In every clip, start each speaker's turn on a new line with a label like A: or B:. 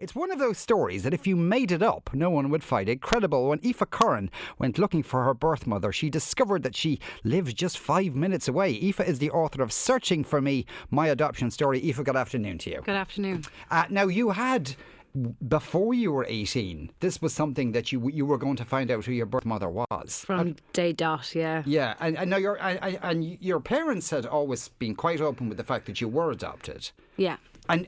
A: It's one of those stories that if you made it up, no one would find it credible. When Aoife Curran went looking for her birth mother, she discovered that she lived just 5 minutes away. Aoife is the author of Searching for Me, My Adoption Story. Aoife, good afternoon to you.
B: Good afternoon.
A: Now, you had, before you were 18, this was something that you were going to find out who your birth mother was.
B: From day dot, yeah.
A: Yeah, and now your parents had always been quite open with the fact that you were adopted.
B: Yeah.
A: And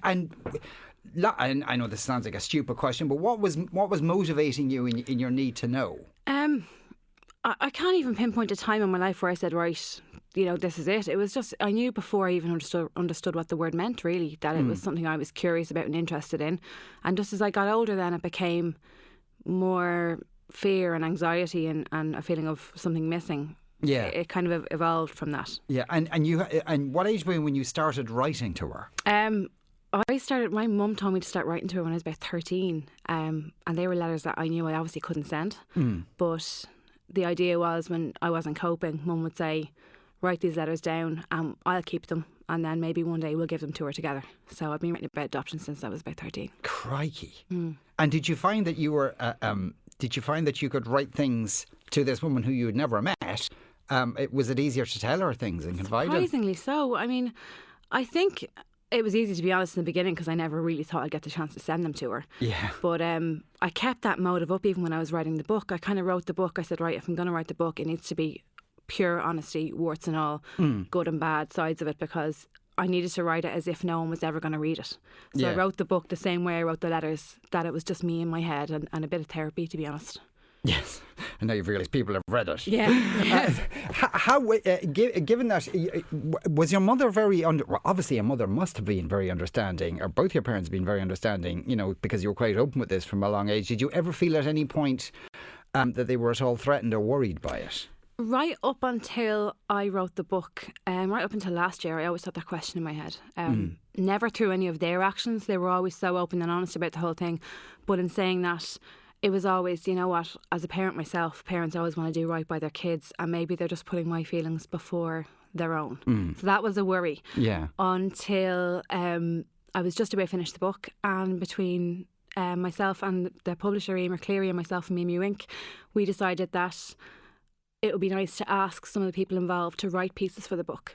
A: I know this sounds like a stupid question, but what was motivating you in your need to know?
B: I can't even pinpoint a time in my life where I said, right, this is it. It was just, I knew before I even understood what the word meant, really, that it was something I was curious about and interested in. And just as I got older, then it became more fear and anxiety and a feeling of something missing.
A: Yeah,
B: it kind of evolved from that.
A: Yeah, and what age were you when you started writing to her?
B: My mum told me to start writing to her when I was about 13, and they were letters that I knew I obviously couldn't send. But the idea was, when I wasn't coping, Mum would say, write these letters down and I'll keep them, and then maybe one day we'll give them to her together. So I've been writing about adoption since I was about 13.
A: Crikey. And did you find that you were you could write things to this woman who you had never met? Was it easier to tell her things and confide in?
B: Surprisingly so. I mean, I think it was easy, to be honest, in the beginning, because I never really thought I'd get the chance to send them to her.
A: Yeah.
B: But I kept that motive up even when I was writing the book. I kind of wrote the book. I said, right, if I'm going to write the book, it needs to be pure honesty, warts and all, good and bad sides of it, because I needed to write it as if no one was ever going to read it. So I wrote the book the same way I wrote the letters, that it was just me in my head and a bit of therapy, to be honest.
A: Yes, and now you've realised people have read it.
B: Yeah.
A: Given that, was your mother obviously your mother must have been very understanding, or both your parents have been very understanding, because you were quite open with this from a long age. Did you ever feel at any point that they were at all threatened or worried by it?
B: Right up until I wrote the book, right up until last year, I always had that question in my head. Never through any of their actions. They were always so open and honest about the whole thing. But in saying that, it was always, as a parent myself, parents always want to do right by their kids, and maybe they're just putting my feelings before their own. So that was a worry.
A: Yeah.
B: Until I was just about to finish the book, and between myself and the publisher, Emer Cleary, and myself from Emu Inc., we decided that it would be nice to ask some of the people involved to write pieces for the book.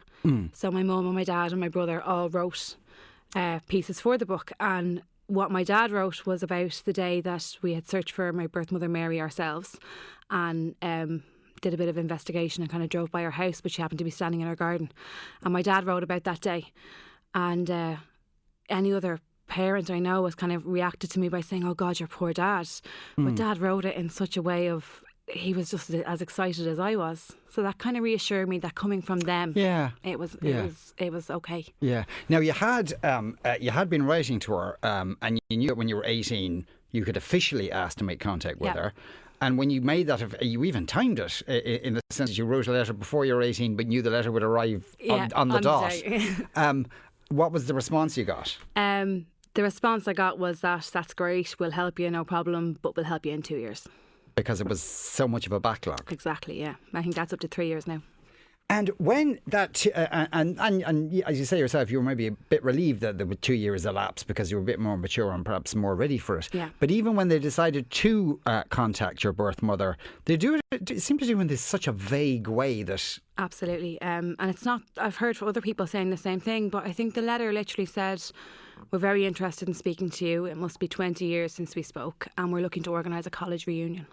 B: So my mum and my dad and my brother all wrote pieces for the book, and what my dad wrote was about the day that we had searched for my birth mother Mary ourselves, and did a bit of investigation and kind of drove by her house, but she happened to be standing in her garden. And my dad wrote about that day. And any other parent I know has kind of reacted to me by saying, oh God, your poor dad. But Dad wrote it in such a way of, he was just as excited as I was. So that kind of reassured me that coming from them, it was okay.
A: Yeah. Now you had been writing to her, and you knew that when you were 18, you could officially ask to make contact with her. And when you made that, you even timed it in the sense that you wrote a letter before you were 18, but knew the letter would arrive on the dot. What was the response you got?
B: The response I got was that's great, we'll help you, no problem, but we'll help you in 2 years.
A: Because it was so much of a backlog.
B: Exactly, yeah. I think that's up to 3 years now.
A: And when that, and as you say yourself, you were maybe a bit relieved that there were 2 years elapsed because you were a bit more mature and perhaps more ready for it.
B: Yeah.
A: But even when they decided to contact your birth mother, they seem to do it in such a vague way that...
B: Absolutely. And it's not, I've heard other people saying the same thing, but I think the letter literally said, we're very interested in speaking to you. It must be 20 years since we spoke, and we're looking to organise a college reunion.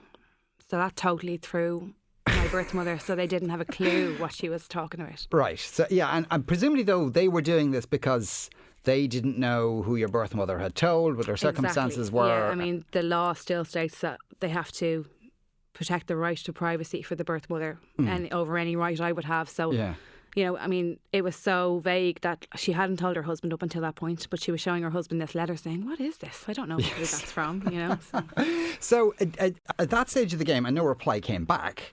B: So that totally threw my birth mother, so they didn't have a clue what she was talking about.
A: Right. So yeah, and presumably though they were doing this because they didn't know who your birth mother had told, what their circumstances were.
B: Yeah, I mean the law still states that they have to protect the right to privacy for the birth mother and over any right I would have. So I mean, it was so vague that she hadn't told her husband up until that point, but she was showing her husband this letter saying, what is this? I don't know who that's from,
A: So at that stage of the game, and no reply came back,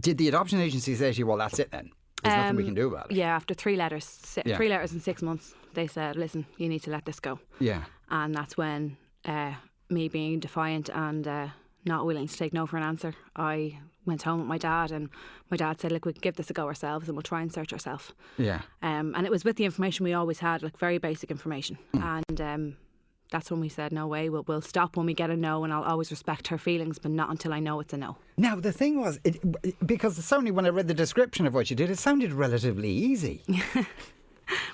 A: did the adoption agency say to you, well, that's it then? There's nothing we can do about it?
B: Yeah, after 3 letters, 3 letters in 6 months, they said, listen, you need to let this go.
A: Yeah.
B: And that's when me being defiant and not willing to take no for an answer, I went home with my dad, and my dad said, look, we can give this a go ourselves and we'll try and search ourselves.
A: Yeah.
B: And it was with the information we always had, like very basic information. And that's when we said, no way, we'll stop when we get a no, and I'll always respect her feelings, but not until I know it's a no.
A: Now, the thing was, because certainly when I read the description of what you did, it sounded relatively easy.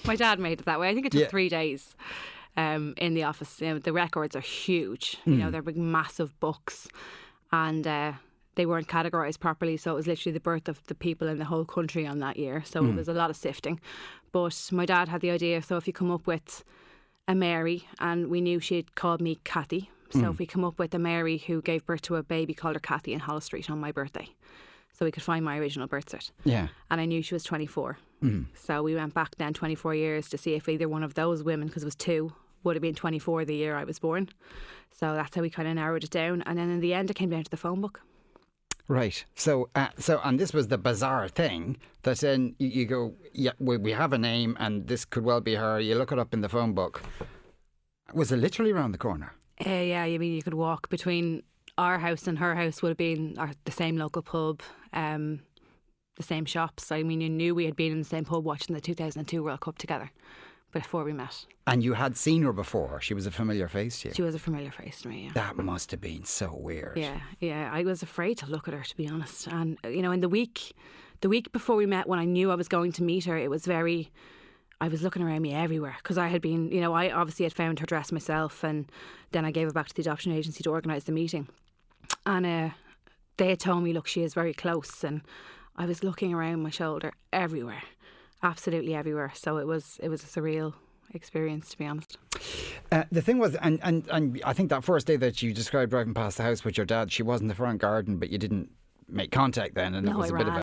B: My dad made it that way. I think it took 3 days in the office. The records are huge. They're big, massive books, and they weren't categorised properly, so it was literally the birth of the people in the whole country on that year. So it was a lot of sifting. But my dad had the idea, so if you come up with a Mary, and we knew she'd called me Kathy, so if we come up with a Mary who gave birth to a baby, called her Kathy in Holles Street on my birthday, so we could find my original birth cert. Yeah. And I knew she was 24. So we went back then 24 years to see if either one of those women, because it was 2, would have been 24 the year I was born. So that's how we kind of narrowed it down. And then in the end, it came down to the phone book.
A: Right. So and this was the bizarre thing that then you go, yeah, we have a name and this could well be her. You look it up in the phone book. Was it literally around the corner? Yeah,
B: I mean, you could walk between our house and her house, would have been the same local pub, the same shops. I mean, you knew we had been in the same pub watching the 2002 World Cup together before we met.
A: And you had seen her before? She was a familiar face to you?
B: She was a familiar face to me, yeah.
A: That must have been so weird.
B: Yeah. I was afraid to look at her, to be honest. And, in the week before we met, when I knew I was going to meet her, it was I was looking around me everywhere, because I had been, I obviously had found her dress myself, and then I gave it back to the adoption agency to organise the meeting. And they had told me, look, she is very close, and I was looking around my shoulder everywhere. Absolutely everywhere. So it was a surreal experience, to be honest.
A: The thing was, and I think that first day that you described driving past the house with your dad, she was in the front garden, but you didn't make contact then, and
B: no,
A: it was
B: a
A: bit of a